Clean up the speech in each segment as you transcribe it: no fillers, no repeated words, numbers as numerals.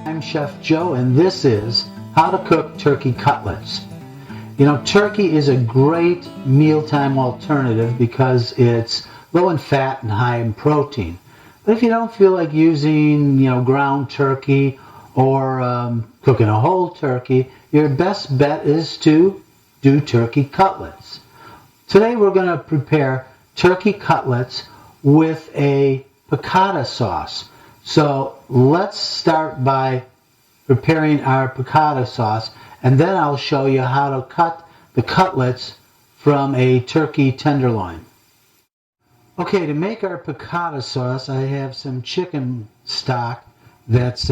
I'm Chef Joe, and this is How to Cook Turkey Cutlets. You know, turkey is a great mealtime alternative because it's low in fat and high in protein. But if you don't feel like using, ground turkey or cooking a whole turkey, your best bet is to do turkey cutlets. Today we're going to prepare turkey cutlets with a piccata sauce. So let's start by preparing our piccata sauce, and then I'll show you how to cut the cutlets from a turkey tenderloin. Okay, to make our piccata sauce, I have some chicken stock that's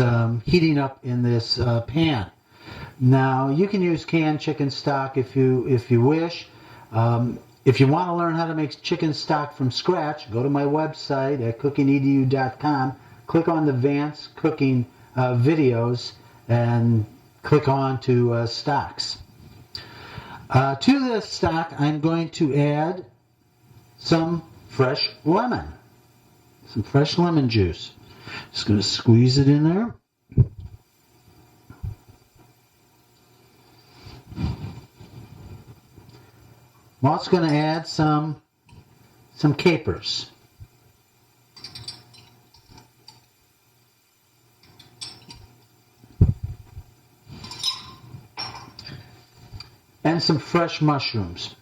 heating up in this pan. Now, you can use canned chicken stock if you wish. If you want to learn how to make chicken stock from scratch, go to my website at cookingedu.com, click on the advanced cooking videos, and click on to stocks. To this stock, I'm going to add some fresh lemon juice. Just going to squeeze it in there. I'm also going to add some capers. And some fresh mushrooms.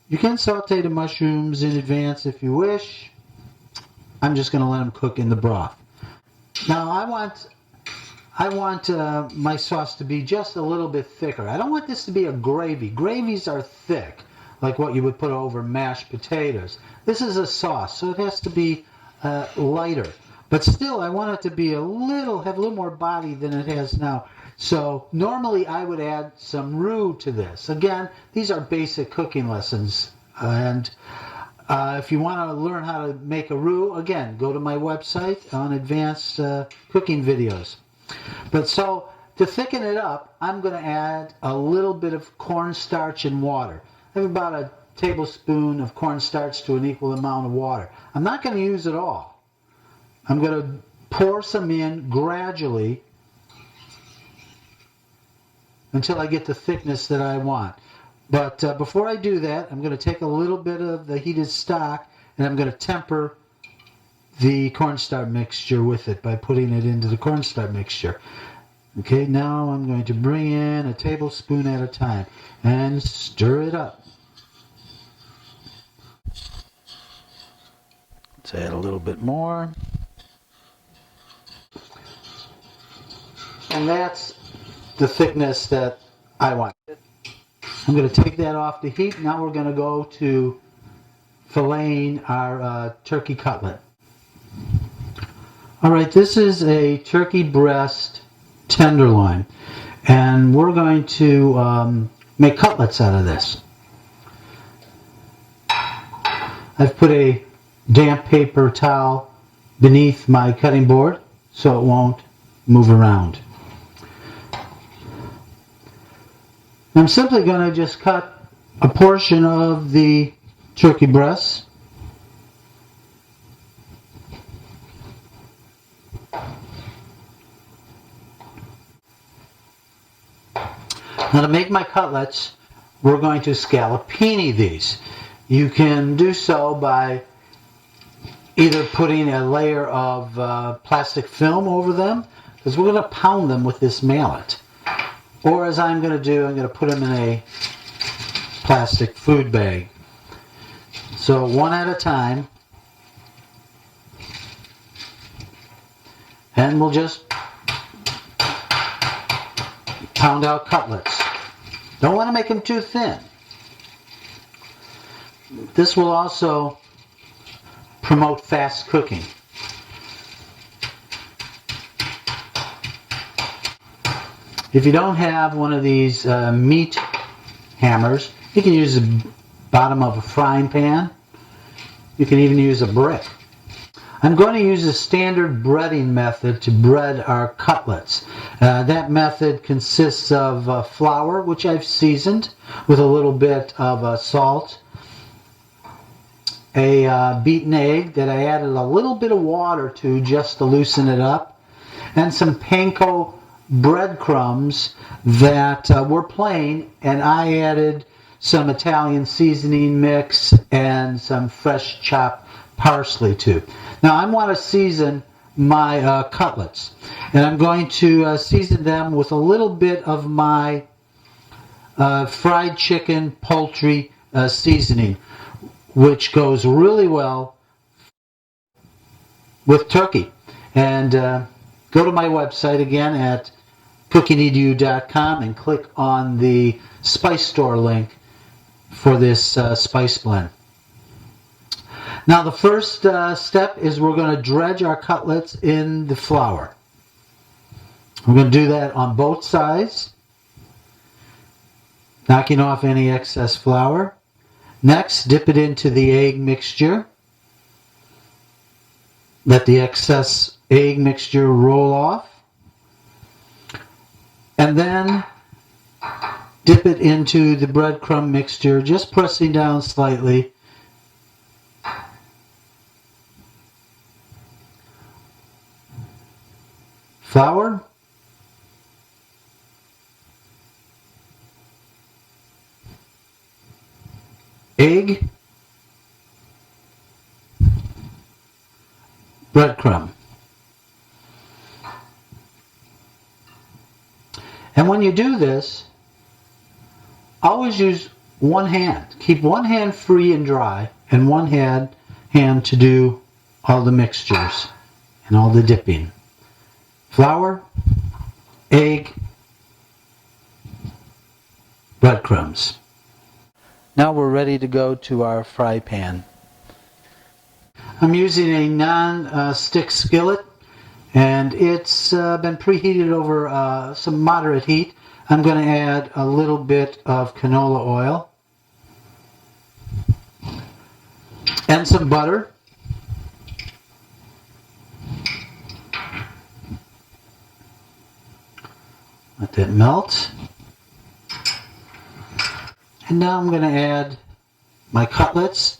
You can saute the mushrooms in advance if you wish. I'm just going to let them cook in the broth. Now I want my sauce to be just a little bit thicker. I don't want this to be a gravy. Gravies are thick, like what you would put over mashed potatoes. This is a sauce, so it has to be lighter. But still, I want it to be have a little more body than it has now. So normally I would add some roux to this. Again, these are basic cooking lessons. And if you want to learn how to make a roux, again, go to my website on advanced cooking videos. But so to thicken it up, I'm going to add a little bit of cornstarch and water. I have about a tablespoon of cornstarch to an equal amount of water. I'm not going to use it all. I'm going to pour some in gradually until I get the thickness that I want. But before I do that, I'm going to take a little bit of the heated stock and I'm going to temper the cornstarch mixture with it by putting it into the cornstarch mixture. Okay, now I'm going to bring in a tablespoon at a time and stir it up. Let's add a little bit more. And that's the thickness that I want. I'm going to take that off the heat. Now we're going to go to filleting our turkey cutlet. All right, this is a turkey breast tenderloin, and we're going to make cutlets out of this. I've put a damp paper towel beneath my cutting board so it won't move around. I'm simply going to just cut a portion of the turkey breast. Now to make my cutlets, we're going to scallopini these. You can do so by either putting a layer of plastic film over them, because we're going to pound them with this mallet. Or as I'm going to do, I'm going to put them in a plastic food bag. So one at a time. And we'll just pound out cutlets. Don't want to make them too thin. This will also promote fast cooking. If you don't have one of these meat hammers, you can use the bottom of a frying pan. You can even use a brick. I'm going to use a standard breading method to bread our cutlets. That method consists of flour, which I've seasoned with a little bit of salt, a beaten egg that I added a little bit of water to just to loosen it up, and some panko breadcrumbs that were plain, and I added some Italian seasoning mix and some fresh chopped parsley too. Now I want to season my cutlets, and I'm going to season them with a little bit of my fried chicken poultry seasoning, which goes really well with turkey. And go to my website again at cookingedu.com and click on the spice store link for this spice blend. Now the first step is we're going to dredge our cutlets in the flour. We're going to do that on both sides, knocking off any excess flour. Next, dip it into the egg mixture. Let the excess egg mixture roll off. And then dip it into the breadcrumb mixture, just pressing down slightly. Flour. Egg. Breadcrumb. And when you do this, always use one hand. Keep one hand free and dry, and one hand to do all the mixtures and all the dipping. Flour, egg, breadcrumbs. Now we're ready to go to our fry pan. I'm using a non-stick skillet, and it's been preheated over some moderate heat. I'm going to add a little bit of canola oil and some butter. Let that melt. And now I'm going to add my cutlets.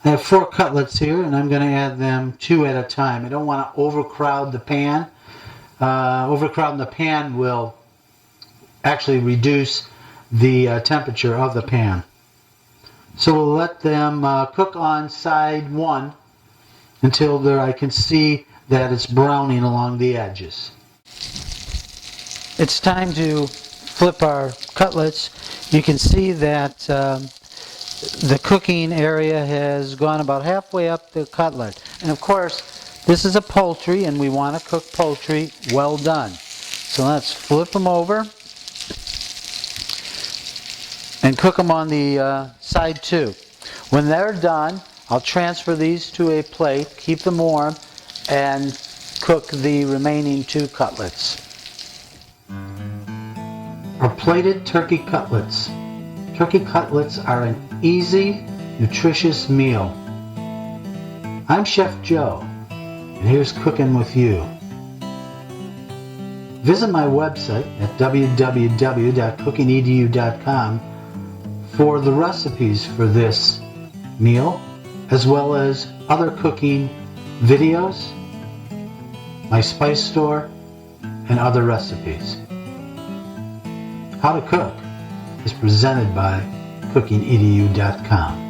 I have 4 cutlets here, and I'm going to add them 2 at a time. I don't want to overcrowd the pan. Overcrowding the pan will actually reduce the temperature of the pan. So we'll let them cook on side 1 until I can see that it's browning along the edges. It's time to flip our cutlets. You can see that the cooking area has gone about halfway up the cutlet. And of course, this is a poultry, and we want to cook poultry well done. So let's flip them over and cook them on the side 2. When they're done, I'll transfer these to a plate, keep them warm, and cook the remaining 2 cutlets. Our plated turkey cutlets. Turkey cutlets are an easy, nutritious meal. I'm Chef Joe, and here's cooking with you. Visit my website at www.cookingedu.com for the recipes for this meal, as well as other cooking videos, my spice store, and other recipes. How to Cook is presented by cookingedu.com.